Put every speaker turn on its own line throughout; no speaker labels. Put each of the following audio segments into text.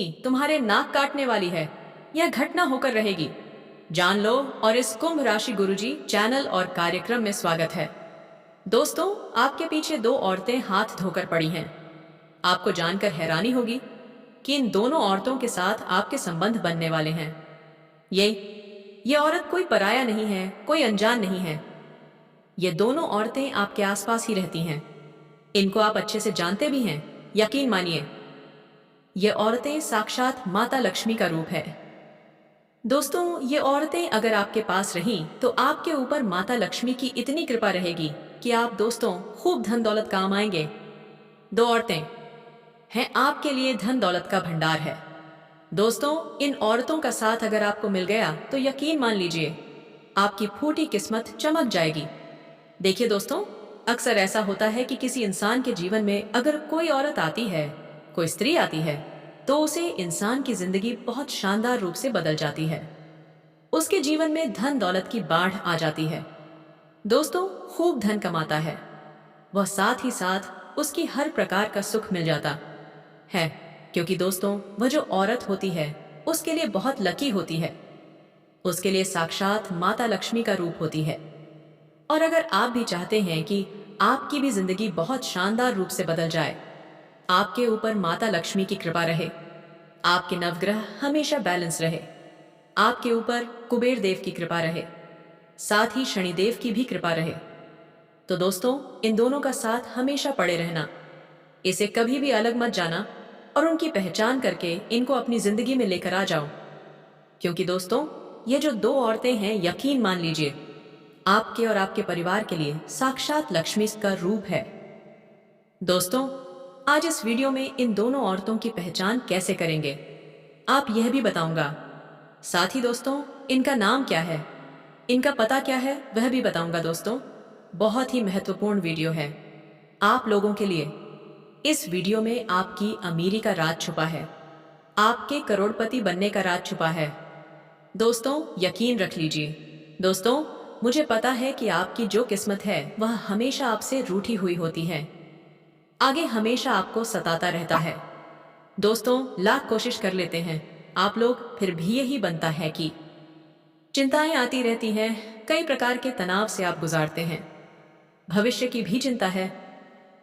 तुम्हारे नाक काटने वाली है। यह घटना होकर रहेगी। जान लो। और इस कुंभ राशि गुरुजी चैनल और कार्यक्रम में स्वागत है। दोस्तों, आपके पीछे दो औरतें हाथ धोकर पड़ी हैं। आपको जानकर हैरानी होगी कि इन दोनों औरतों के साथ आपके संबंध बनने वाले हैं। ये ये औरत कोई पराया नहीं है, कोई अनजान नहीं है। ये दोनों औरतें आपके आसपास ही रहती हैं। इनको आप अच्छे से जानते भी हैं। यकीन मानिए, ये औरतें साक्षात माता लक्ष्मी का रूप है। दोस्तों, ये औरतें अगर आपके पास रहीं तो आपके ऊपर माता लक्ष्मी की इतनी कृपा रहेगी कि आप दोस्तों खूब धन दौलत काम आएंगे। दो औरतें हैं आपके लिए धन दौलत का भंडार है। दोस्तों, इन औरतों का साथ अगर आपको मिल गया तो यकीन मान लीजिए आपकी फूटी किस्मत चमक जाएगी। देखिए दोस्तों, अक्सर ऐसा होता है कि किसी इंसान के जीवन में अगर कोई औरत आती है, कोई स्त्री आती है, तो उसे इंसान की जिंदगी बहुत शानदार रूप से बदल जाती है। उसके जीवन में धन दौलत की बाढ़ आ जाती है। दोस्तों, खूब धन कमाता है वह, साथ ही साथ उसकी हर प्रकार का सुख मिल जाता है। क्योंकि दोस्तों, वह जो औरत होती है उसके लिए बहुत लकी होती है। उसके लिए साक्षात माता लक्ष्मी का रूप होती है। और अगर आप भी चाहते हैं कि आपकी भी जिंदगी बहुत शानदार रूप से बदल जाए, आपके ऊपर माता लक्ष्मी की कृपा रहे, आपके नवग्रह हमेशा बैलेंस रहे, आपके ऊपर कुबेर देव की कृपा रहे, साथ ही शनिदेव की भी कृपा रहे, तो दोस्तों इन दोनों का साथ हमेशा पड़े रहना। इसे कभी भी अलग मत जाना और उनकी पहचान करके इनको अपनी जिंदगी में लेकर आ जाओ। क्योंकि दोस्तों, ये जो दो औरतें हैं, यकीन मान लीजिए आपके और आपके परिवार के लिए साक्षात लक्ष्मी का रूप है। दोस्तों, आज इस वीडियो में इन दोनों औरतों की पहचान कैसे करेंगे आप यह भी बताऊंगा। साथ ही दोस्तों, इनका नाम क्या है, इनका पता क्या है, वह भी बताऊंगा। दोस्तों, बहुत ही महत्वपूर्ण वीडियो है आप लोगों के लिए। इस वीडियो में आपकी अमीरी का राज छुपा है, आपके करोड़पति बनने का राज छुपा है। दोस्तों, यकीन रख लीजिए। दोस्तों, मुझे पता है कि आपकी जो किस्मत है वह हमेशा आपसे रूठी हुई होती है, आगे हमेशा आपको सताता रहता है। दोस्तों, लाख कोशिश कर लेते हैं आप लोग, फिर भी यही बनता है कि चिंताएं आती रहती हैं। कई प्रकार के तनाव से आप गुजारते हैं। भविष्य की भी चिंता है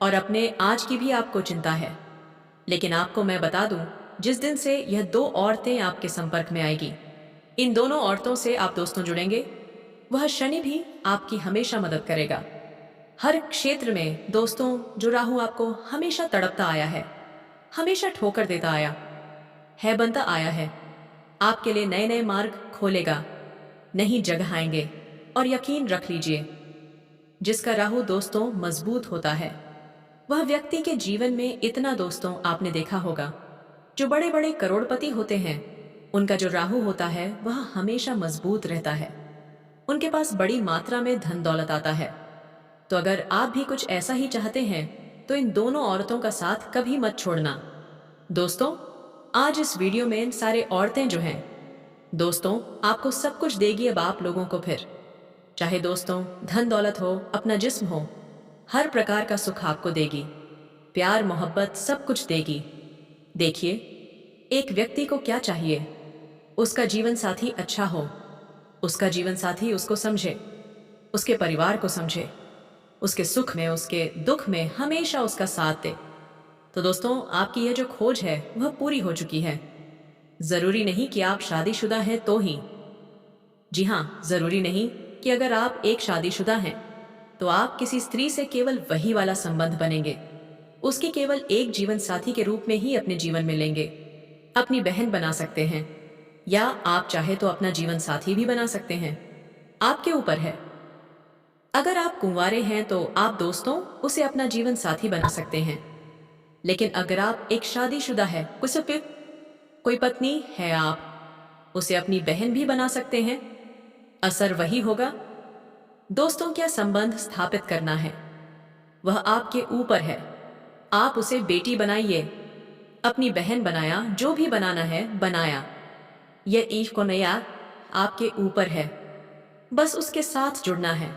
और अपने आज की भी आपको चिंता है। लेकिन आपको मैं बता दूं, जिस दिन से यह दो औरतें आपके संपर्क में आएगी, इन दोनों औरतों से आप दोस्तों जुड़ेंगे, वह शनि भी आपकी हमेशा मदद करेगा। हर क्षेत्र में दोस्तों, जो राहु आपको हमेशा तड़पता आया है, हमेशा ठोकर देता आया है, बनता आया है, आपके लिए नए नए मार्ग खोलेगा, नई जगह आएंगे। और यकीन रख लीजिए, जिसका राहु दोस्तों मजबूत होता है, वह व्यक्ति के जीवन में इतना दोस्तों आपने देखा होगा, जो बड़े बड़े करोड़पति होते हैं, उनका जो राहु होता है वह हमेशा मजबूत रहता है। उनके पास बड़ी मात्रा में धन दौलत आता है। तो अगर आप भी कुछ ऐसा ही चाहते हैं तो इन दोनों औरतों का साथ कभी मत छोड़ना। दोस्तों, आज इस वीडियो में इन सारे औरतें जो हैं, दोस्तों आपको सब कुछ देगी अब आप लोगों को। फिर चाहे दोस्तों धन दौलत हो, अपना जिस्म हो, हर प्रकार का सुख आपको देगी, प्यार मोहब्बत सब कुछ देगी। देखिए, एक व्यक्ति को क्या चाहिए, उसका जीवन साथी अच्छा हो, उसका जीवन साथी उसको समझे, उसके परिवार को समझे, उसके सुख में उसके दुख में हमेशा उसका साथ दे। तो दोस्तों, आपकी यह जो खोज है वह पूरी हो चुकी है। जरूरी नहीं कि आप शादीशुदा हैं तो ही, जी हाँ, जरूरी नहीं कि अगर आप एक शादीशुदा हैं तो आप किसी स्त्री से केवल वही वाला संबंध बनेंगे, उसकी केवल एक जीवन साथी के रूप में ही अपने जीवन में लेंगे। अपनी बहन बना सकते हैं, या आप चाहे तो अपना जीवन साथी भी बना सकते हैं, आपके ऊपर है। अगर आप कुंवारे हैं तो आप दोस्तों उसे अपना जीवन साथी बना सकते हैं। लेकिन अगर आप एक शादीशुदा है, कोई पत्नी है, आप उसे अपनी बहन भी बना सकते हैं। असर वही होगा। दोस्तों, क्या संबंध स्थापित करना है वह आपके ऊपर है। आप उसे बेटी बनाइए, अपनी बहन बनाया, जो भी बनाना है बनाया, यह ईश को नया आपके ऊपर है। बस उसके साथ जुड़ना है।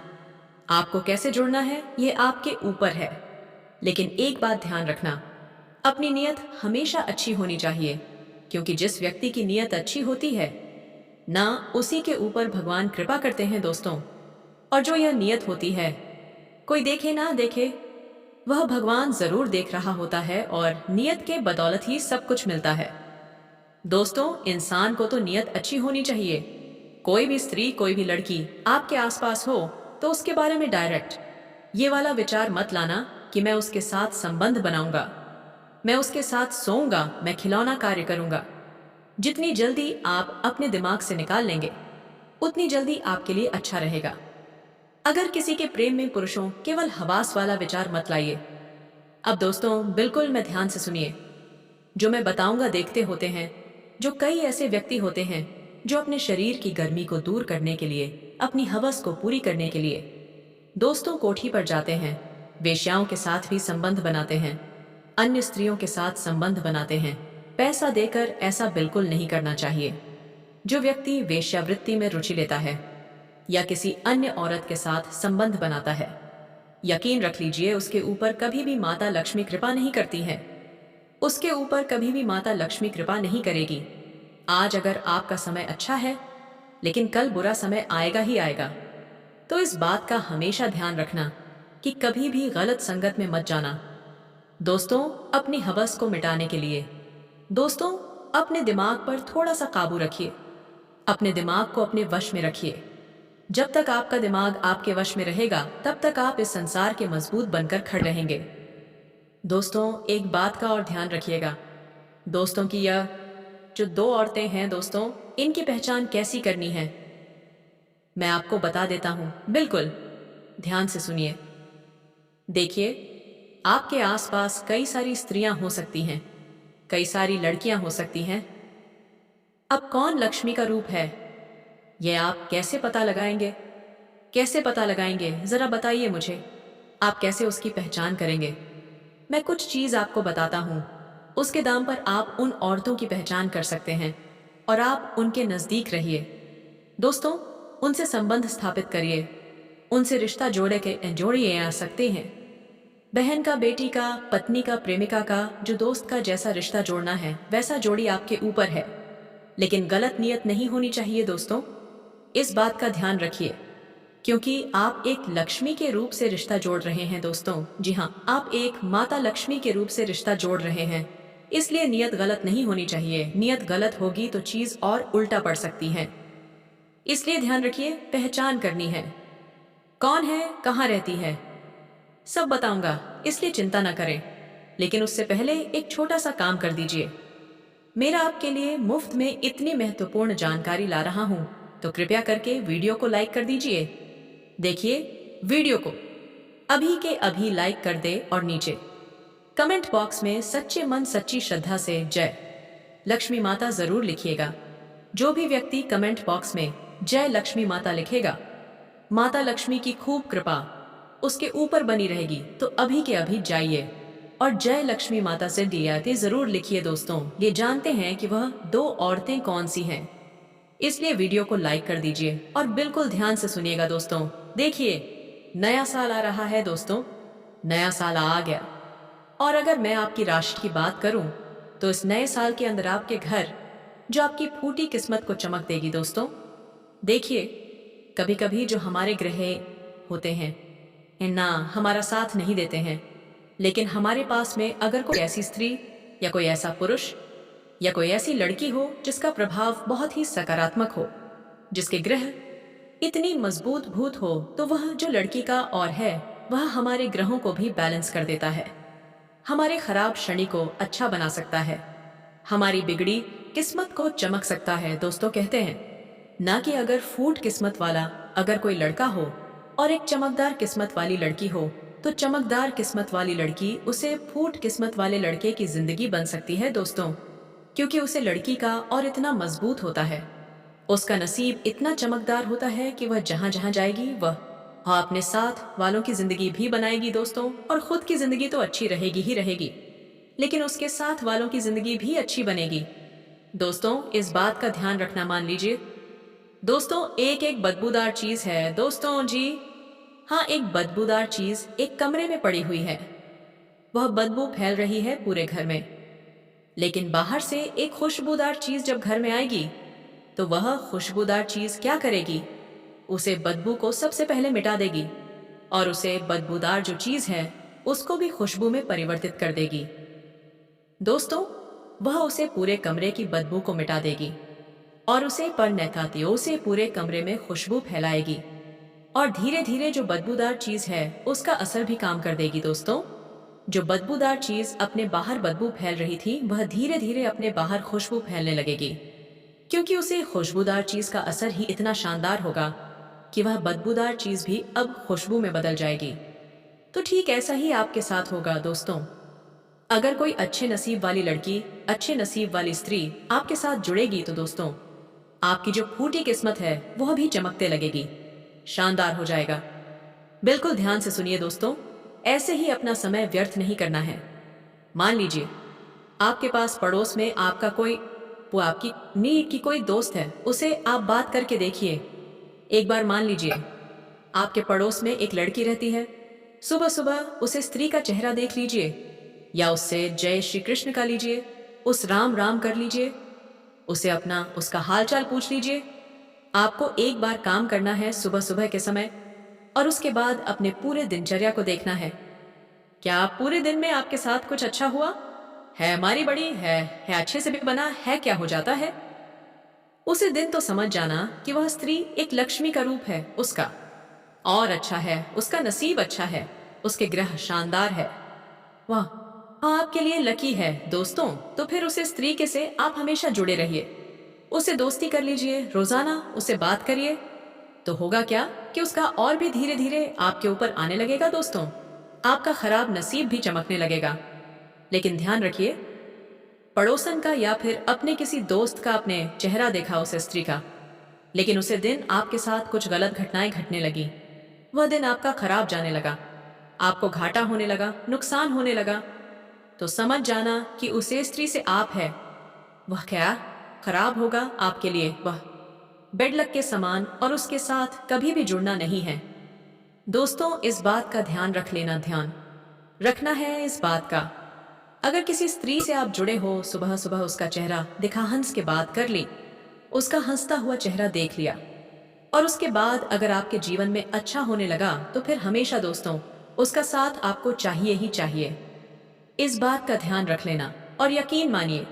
आपको कैसे जुड़ना है यह आपके ऊपर है। लेकिन एक बात ध्यान रखना, अपनी नीयत हमेशा अच्छी होनी चाहिए। क्योंकि जिस व्यक्ति की नीयत अच्छी होती है ना, उसी के ऊपर भगवान कृपा करते हैं दोस्तों। और जो यह नीयत होती है, कोई देखे ना देखे, वह भगवान जरूर देख रहा होता है और नीयत के बदौलत ही सब कुछ मिलता है। दोस्तों, इंसान को तो नीयत अच्छी होनी चाहिए। कोई भी स्त्री, कोई भी लड़की आपके आसपास हो तो उसके बारे में डायरेक्ट ये वाला विचार मत लाना कि मैं उसके साथ संबंध बनाऊंगा, मैं उसके साथ सोऊंगा, मैं खिलौना कार्य करूंगा। जितनी जल्दी आप अपने दिमाग से निकाल लेंगे उतनी जल्दी आपके लिए अच्छा रहेगा। अगर किसी के प्रेम में पुरुषों केवल हवास वाला विचार मत लाइए। अब दोस्तों, बिल्कुल मैं ध्यान से सुनिए। जो मैं बताऊंगा देखते होते हैं, जो कई ऐसे व्यक्ति होते हैं जो अपने शरीर की गर्मी को दूर करने के लिए, अपनी हवस को पूरी करने के लिए दोस्तों कोठी पर जाते हैं, वेश्याओं के साथ भी संबंध बनाते हैं, अन्य स्त्रियों के साथ संबंध बनाते हैं। पैसा देकर ऐसा बिल्कुल नहीं करना चाहिए। जो व्यक्ति वेश्यावृत्ति में रुचि लेता है या किसी अन्य औरत के साथ संबंध बनाता है, यकीन रख लीजिए उसके ऊपर कभी भी माता लक्ष्मी कृपा नहीं करती है। उसके ऊपर कभी भी माता लक्ष्मी कृपा नहीं करेगी। आज अगर आपका समय अच्छा है, लेकिन कल बुरा समय आएगा ही आएगा। तो इस बात का हमेशा ध्यान रखना कि कभी भी गलत संगत में मत जाना। दोस्तों, अपनी हवस को मिटाने के लिए दोस्तों अपने दिमाग पर थोड़ा सा काबू रखिए। अपने दिमाग को अपने वश में रखिए। जब तक आपका दिमाग आपके वश में रहेगा, तब तक आप इस संसार के मजबूत बनकर खड़े रहेंगे। दोस्तों, एक बात का और ध्यान रखिएगा। दोस्तों की यह जो दो औरतें हैं दोस्तों, इनकी पहचान कैसी करनी है मैं आपको बता देता हूं। बिल्कुल ध्यान से सुनिए। देखिए, आपके आसपास कई सारी स्त्रियां हो सकती हैं, कई सारी लड़कियां हो सकती हैं। अब कौन लक्ष्मी का रूप है, यह आप कैसे पता लगाएंगे? कैसे पता लगाएंगे, जरा बताइए मुझे। आप कैसे उसकी पहचान करेंगे? मैं कुछ चीज आपको बताता हूं, उसके दाम पर आप उन औरतों की पहचान कर सकते हैं और आप उनके नजदीक रहिए। दोस्तों, उनसे संबंध स्थापित करिए, उनसे रिश्ता जोड़िए आ सकते हैं। बहन का, बेटी का, पत्नी का, प्रेमिका का, जो दोस्त का जैसा रिश्ता जोड़ना है वैसा जोड़ी आपके ऊपर है, लेकिन गलत नियत नहीं होनी चाहिए दोस्तों। इस बात का ध्यान रखिए, क्योंकि आप एक लक्ष्मी के रूप से रिश्ता जोड़ रहे हैं दोस्तों। जी हाँ, आप एक माता लक्ष्मी के रूप से रिश्ता जोड़ रहे हैं, इसलिए नियत गलत नहीं होनी चाहिए। नियत गलत होगी तो चीज और उल्टा पड़ सकती है। इसलिए ध्यान रखिए, पहचान करनी है। कौन है, कहाँ रहती है, सब बताऊंगा, इसलिए चिंता न करें। लेकिन उससे पहले एक छोटा सा काम कर दीजिए। मेरा आपके लिए मुफ्त में इतनी महत्वपूर्ण जानकारी ला रहा हूं, तो कृपया करके वीडियो को लाइक कर दीजिए। देखिए, वीडियो को अभी के अभी लाइक कर दे और नीचे कमेंट बॉक्स में सच्चे मन सच्ची श्रद्धा से जय लक्ष्मी माता जरूर लिखिएगा। जो भी व्यक्ति कमेंट बॉक्स में जय लक्ष्मी माता लिखेगा, माता लक्ष्मी की खूब कृपा उसके ऊपर बनी रहेगी। तो अभी के अभी जाइए और जय लक्ष्मी माता से डीआरटी जरूर लिखिए। दोस्तों, ये जानते हैं कि वह दो औरतें कौन सी हैं, इसलिए वीडियो को लाइक कर दीजिए और बिल्कुल ध्यान से सुनिएगा दोस्तों। देखिए, नया साल आ रहा है दोस्तों, नया साल आ गया। और अगर मैं आपकी राशि की बात करूं तो इस नए साल के अंदर आपके घर जो आपकी फूटी किस्मत को चमक देगी दोस्तों। देखिए, कभी कभी जो हमारे ग्रह होते हैं ना हमारा साथ नहीं देते हैं, लेकिन हमारे पास में अगर कोई ऐसी स्त्री या कोई ऐसा पुरुष या कोई ऐसी लड़की हो जिसका प्रभाव बहुत ही सकारात्मक हो, जिसके ग्रह इतनी मजबूत भूत हो, तो वह जो लड़की का और है वह हमारे ग्रहों को भी बैलेंस कर देता है, हमारे खराब शनि को अच्छा बना सकता है, हमारी बिगड़ी किस्मत को चमक सकता है। दोस्तों, कहते हैं ना कि अगर फूट किस्मत वाला अगर कोई लड़का हो और एक चमकदार किस्मत वाली लड़की हो, तो चमकदार किस्मत वाली लड़की उसे फूट किस्मत वाले लड़के की जिंदगी बन सकती है दोस्तों, क्योंकि उसे लड़की का और इतना मजबूत होता है, उसका नसीब इतना चमकदार होता है कि वह जहां जहां जाएगी वह अपने साथ वालों की जिंदगी भी बनाएगी दोस्तों। और खुद की जिंदगी तो अच्छी रहेगी ही रहेगी, लेकिन उसके साथ वालों की जिंदगी भी अच्छी बनेगी। दोस्तों, इस बात का ध्यान रखना। मान लीजिए दोस्तों, एक बदबूदार चीज है दोस्तों जी, हाँ, एक बदबूदार चीज एक कमरे में पड़ी हुई है, वह बदबू फैल रही है पूरे घर में। लेकिन बाहर से एक खुशबूदार चीज जब घर में आएगी तो वह खुशबूदार चीज क्या करेगी? उसे बदबू को सबसे पहले मिटा देगी और उसे बदबूदार जो चीज है उसको भी खुशबू में परिवर्तित कर देगी। दोस्तों, वह उसे पूरे कमरे की बदबू को मिटा देगी और उसे परनैकातियों से पूरे कमरे में खुशबू फैलाएगी और धीरे धीरे जो बदबूदार चीज है उसका असर भी काम कर देगी। दोस्तों, जो बदबूदार चीज अपने बाहर बदबू फैल रही थी वह धीरे धीरे अपने बाहर खुशबू फैलने लगेगी, क्योंकि उसे खुशबूदार चीज का असर ही इतना शानदार होगा कि वह बदबूदार चीज भी अब खुशबू में बदल जाएगी। तो ठीक ऐसा ही आपके साथ होगा। दोस्तों, अगर कोई अच्छे नसीब वाली लड़की, अच्छे नसीब वाली स्त्री आपके साथ जुड़ेगी तो दोस्तों, आपकी जो फूटी किस्मत है वह भी चमकते लगेगी, शानदार हो जाएगा। बिल्कुल ध्यान से सुनिए दोस्तों, ऐसे ही अपना समय व्यर्थ नहीं करना है। मान लीजिए आपके पास पड़ोस में आपका कोई, वो आपकी नीड की कोई दोस्त है, उसे आप बात करके देखिए। एक बार मान लीजिए आपके पड़ोस में एक लड़की रहती है, सुबह सुबह उसे स्त्री का चेहरा देख लीजिए या उससे जय श्री कृष्ण का लीजिए, उस राम राम कर लीजिए, उसे अपना उसका हालचाल पूछ लीजिए। आपको एक बार काम करना है सुबह सुबह के समय और उसके बाद अपने पूरे दिनचर्या को देखना है। क्या पूरे दिन में आपके साथ कुछ अच्छा हुआ है? हमारी बड़ी है अच्छे से भी बना है, क्या हो जाता है उसे दिन तो समझ जाना कि वह स्त्री एक लक्ष्मी का रूप है उसका, और अच्छा है, उसका नसीब अच्छा है, उसके ग्रह शानदार है। वाह, आपके लिए लकी है दोस्तों। तो फिर उसे स्त्री के से आप हमेशा जुड़े रहिए, उसे दोस्ती कर लीजिए, रोजाना उससे बात करिए। तो होगा क्या कि उसका और भी धीरे धीरे आपके ऊपर आने लगेगा। दोस्तों, आपका खराब नसीब भी चमकने लगेगा। लेकिन ध्यान रखिए, पड़ोसन का या फिर अपने किसी दोस्त का आपने चेहरा देखा उस स्त्री का, लेकिन उसे दिन आपके साथ कुछ गलत घटनाएं घटने लगी, वह दिन आपका खराब जाने लगा, आपको घाटा होने लगा, नुकसान होने लगा, तो समझ जाना कि उसे स्त्री से आप है, वह क्या खराब होगा आपके लिए, वह बेड लक के समान, और उसके साथ कभी भी जुड़ना नहीं है। दोस्तों, इस बात का ध्यान रख लेना, ध्यान रखना है इस बात का। अगर किसी स्त्री से आप जुड़े हो, सुबह सुबह उसका चेहरा दिखा, हंस के बात कर ली, उसका हंसता हुआ चेहरा देख लिया, और उसके बाद अगर आपके जीवन में अच्छा होने लगा तो फिर हमेशा दोस्तों उसका साथ आपको चाहिए ही चाहिए। इस बात का ध्यान रख लेना और यकीन मानिए,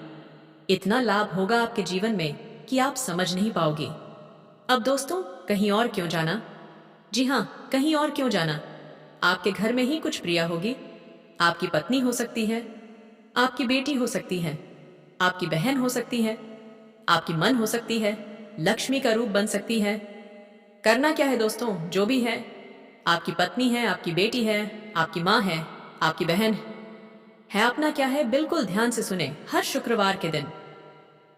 इतना लाभ होगा आपके जीवन में कि आप समझ नहीं पाओगे। अब दोस्तों, कहीं और क्यों जाना? जी हाँ, कहीं और क्यों जाना, आपके घर में ही कुछ प्रिया होगी। आपकी पत्नी हो सकती है, आपकी बेटी हो सकती है, आपकी बहन हो सकती है, आपकी मन हो सकती है, लक्ष्मी का रूप बन सकती है। करना क्या है दोस्तों, जो भी है, आपकी पत्नी है, आपकी बेटी है, आपकी माँ है, आपकी बहन है, अपना क्या है, बिल्कुल ध्यान से सुने। हर शुक्रवार के दिन,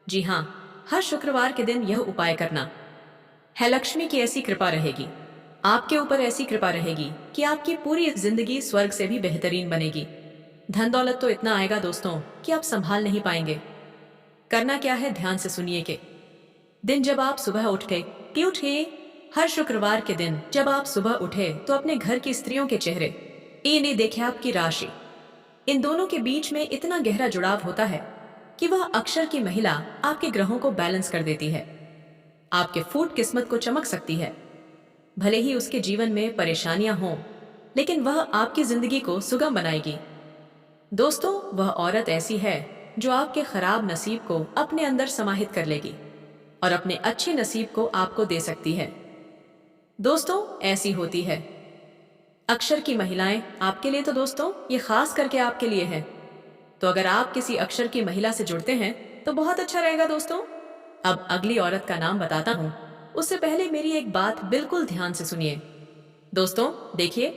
जी हाँ, हर शुक्रवार के दिन यह उपाय करना है। लक्ष्मी की ऐसी कृपा रहेगी, आपके ऊपर ऐसी कृपा रहेगी कि आपकी पूरी जिंदगी स्वर्ग से भी बेहतरीन बनेगी। धन दौलत तो इतना आएगा दोस्तों कि आप संभाल नहीं पाएंगे। करना क्या है, ध्यान से सुनिए कि दिन जब आप सुबह उठे, हर शुक्रवार के दिन जब आप सुबह उठे तो अपने घर की स्त्रियों के चेहरे, इन्हें देखे आपकी राशि, इन दोनों के बीच में इतना गहरा जुड़ाव होता है कि वह अक्षर की महिला आपके ग्रहों को बैलेंस कर देती है, आपके फूट किस्मत को चमक सकती है। भले ही उसके जीवन में परेशानियां हों, लेकिन वह आपकी जिंदगी को सुगम बनाएगी। दोस्तों, वह औरत ऐसी है जो आपके खराब नसीब को अपने अंदर समाहित कर लेगी और अपने अच्छे नसीब को आपको दे सकती है। दोस्तों, ऐसी होती है अक्षर की महिलाएं आपके लिए। तो दोस्तों, ये खास करके आपके लिए है। तो अगर आप किसी अक्षर की महिला से जुड़ते हैं तो बहुत अच्छा रहेगा। दोस्तों, अब अगली औरत का नाम बताता हूं, उससे पहले मेरी एक बात बिल्कुल ध्यान से सुनिए। दोस्तों देखिए,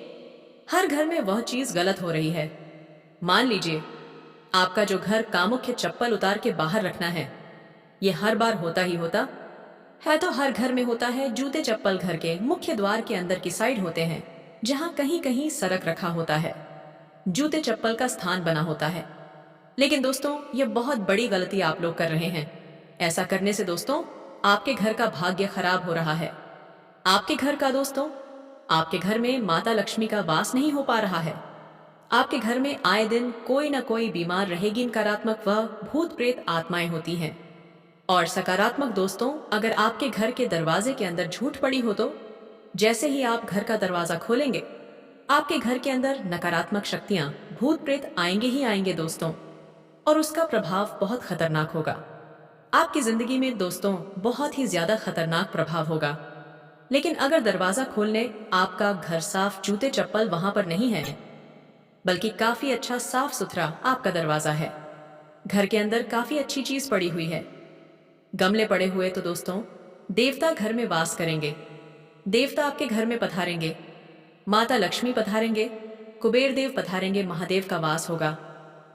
हर घर में वह चीज गलत हो रही है। मान लीजिए आपका जो घर का मुख्य चप्पल उतार के बाहर रखना है, ये हर बार होता ही होता है, तो हर घर में होता है। जूते चप्पल घर के मुख्य द्वार के अंदर की साइड होते हैं, जहां कहीं कहीं सरक रखा होता है, जूते चप्पल का स्थान बना होता है। लेकिन दोस्तों, ये बहुत बड़ी गलती आप लोग कर रहे हैं। ऐसा करने से दोस्तों आपके घर का भाग्य खराब हो रहा है। आपके घर का दोस्तों, आपके घर में माता लक्ष्मी का वास नहीं हो पा रहा है। आपके घर में आए दिन कोई ना कोई बीमार रहेगी, नकारात्मक व भूत प्रेत आत्माएं होती हैं। और सकारात्मक दोस्तों, अगर आपके घर के दरवाजे के अंदर झूठ पड़ी हो तो जैसे ही आप घर का दरवाजा खोलेंगे, आपके घर के अंदर नकारात्मक शक्तियां, भूत प्रेत आएंगे ही आएंगे दोस्तों। और उसका प्रभाव बहुत खतरनाक होगा। आपकी जिंदगी में दोस्तों बहुत ही ज्यादा खतरनाक प्रभाव होगा। लेकिन अगर दरवाजा खोलने आपका घर साफ, जूते चप्पल वहां पर नहीं है, बल्कि काफी अच्छा साफ सुथरा आपका दरवाजा है, घर के अंदर काफी अच्छी चीज पड़ी हुई है, गमले पड़े हुए, तो दोस्तों देवता घर में वास करेंगे। देवता आपके घर में पधारेंगे, माता लक्ष्मी पधारेंगे, कुबेर देव पधारेंगे, महादेव का वास होगा।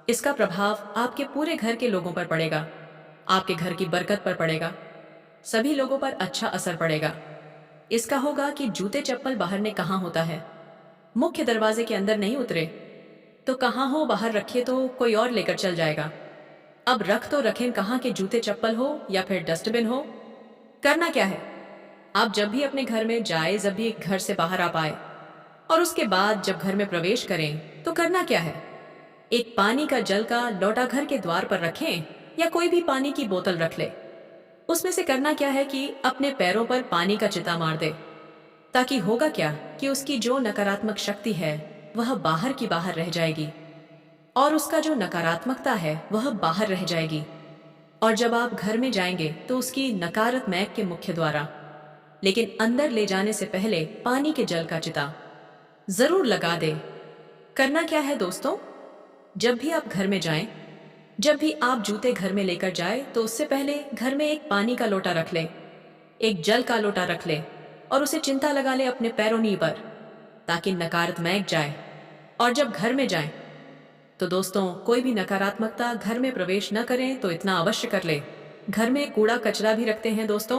इसका प्रभाव आपके पूरे घर के लोगों पर पड़ेगा, आपके घर की बरकत पर पड़ेगा, सभी लोगों पर अच्छा असर पड़ेगा। इसका होगा कि जूते चप्पल बाहर ने कहाँ होता है, मुख्य दरवाजे के अंदर नहीं उतरे तो कहाँ हो, बाहर रखे तो कोई और लेकर चल जाएगा। अब रख तो रखें कहाँ के, जूते चप्पल हो या फिर डस्टबिन हो। करना क्या है, आप जब भी अपने घर में जाए, जब भी घर से बाहर आप आए और उसके बाद जब घर में प्रवेश करें, तो करना क्या है, एक पानी का जल का लोटा घर के द्वार पर रखें या कोई भी पानी की बोतल रख ले। उसमें से करना क्या है कि अपने पैरों पर पानी का चिता मार दे, ताकि होगा क्या कि उसकी जो नकारात्मक शक्ति है वह बाहर की बाहर रह जाएगी और उसका जो नकारात्मकता है वह बाहर रह जाएगी। और जब आप घर में जाएंगे तो उसकी नकारात्मक के मुख्य द्वारा, लेकिन अंदर ले जाने से पहले पानी के जल का चिता जरूर लगा दे। करना क्या है दोस्तों, जब भी आप घर में जाएं, जब भी आप जूते घर में लेकर जाए, तो उससे पहले घर में एक पानी का लोटा रख ले, एक जल का लोटा रख ले और उसे चिंता लगा ले अपने पैरों नी पर, ताकि नकारात्मक जाए। और जब घर में जाएं, तो दोस्तों कोई भी नकारात्मकता घर में प्रवेश न करें तो इतना अवश्य कर ले, घर में कूड़ा कचरा भी रखते हैं दोस्तों,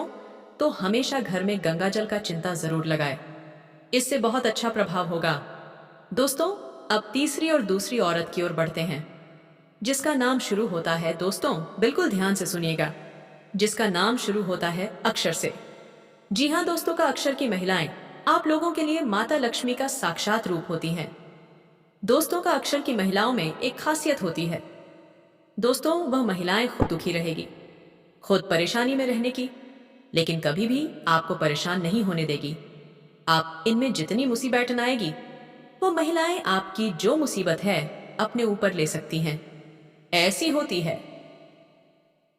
तो हमेशा घर में गंगा जल का चिंता जरूर लगाए, इससे बहुत अच्छा प्रभाव होगा। दोस्तों अब तीसरी और दूसरी औरत की ओर बढ़ते हैं, जिसका नाम शुरू होता है, दोस्तों बिल्कुल ध्यान से सुनिएगा, जिसका नाम शुरू होता है अक्षर से। जी हाँ दोस्तों, का अक्षर की महिलाएं आप लोगों के लिए माता लक्ष्मी का साक्षात रूप होती हैं। दोस्तों का अक्षर की महिलाओं में एक खासियत होती है दोस्तों, वह महिलाएं खुद दुखी रहेगी, खुद परेशानी में रहने की, लेकिन कभी भी आपको परेशान नहीं होने देगी। आप इनमें जितनी मुसीबतें आएगी, वो महिलाएं आपकी जो मुसीबत है अपने ऊपर ले सकती हैं। ऐसी होती है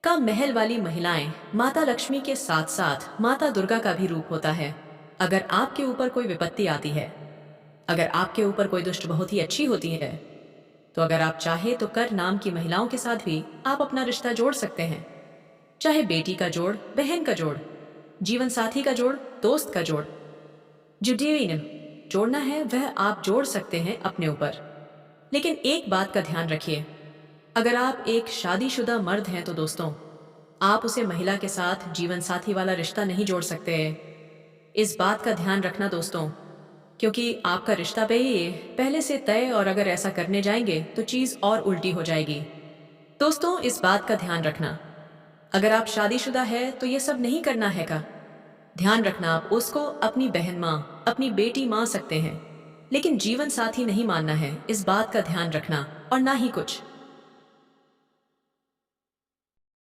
का महल वाली महिलाएं माता लक्ष्मी के साथ साथ माता दुर्गा का भी रूप होता है। अगर आपके ऊपर कोई विपत्ति आती है, अगर आपके ऊपर कोई दुष्ट बहुत ही अच्छी होती है, तो अगर आप चाहे तो कर नाम की महिलाओं के साथ भी आप अपना रिश्ता जोड़ सकते हैं, चाहे बेटी का जोड़, बहन का जोड़, जीवन साथी का जोड़, दोस्त का जोड़, जो जीवन जोड़ना है वह आप जोड़ सकते हैं अपने ऊपर। लेकिन एक बात का ध्यान रखिए, अगर आप एक शादीशुदा मर्द हैं तो दोस्तों आप उसे महिला के साथ जीवन साथी वाला रिश्ता नहीं जोड़ सकते। इस बात का ध्यान रखना दोस्तों, क्योंकि आपका रिश्ता पहले से तय, और अगर ऐसा करने जाएंगे तो चीज और उल्टी हो जाएगी। दोस्तों इस बात का ध्यान रखना, अगर आप शादीशुदा है तो ये सब नहीं करना है का ध्यान रखना। आप उसको अपनी बहन माँ, अपनी बेटी मान सकते हैं, लेकिन जीवन साथी नहीं मानना है, इस बात का ध्यान रखना। और ना ही कुछ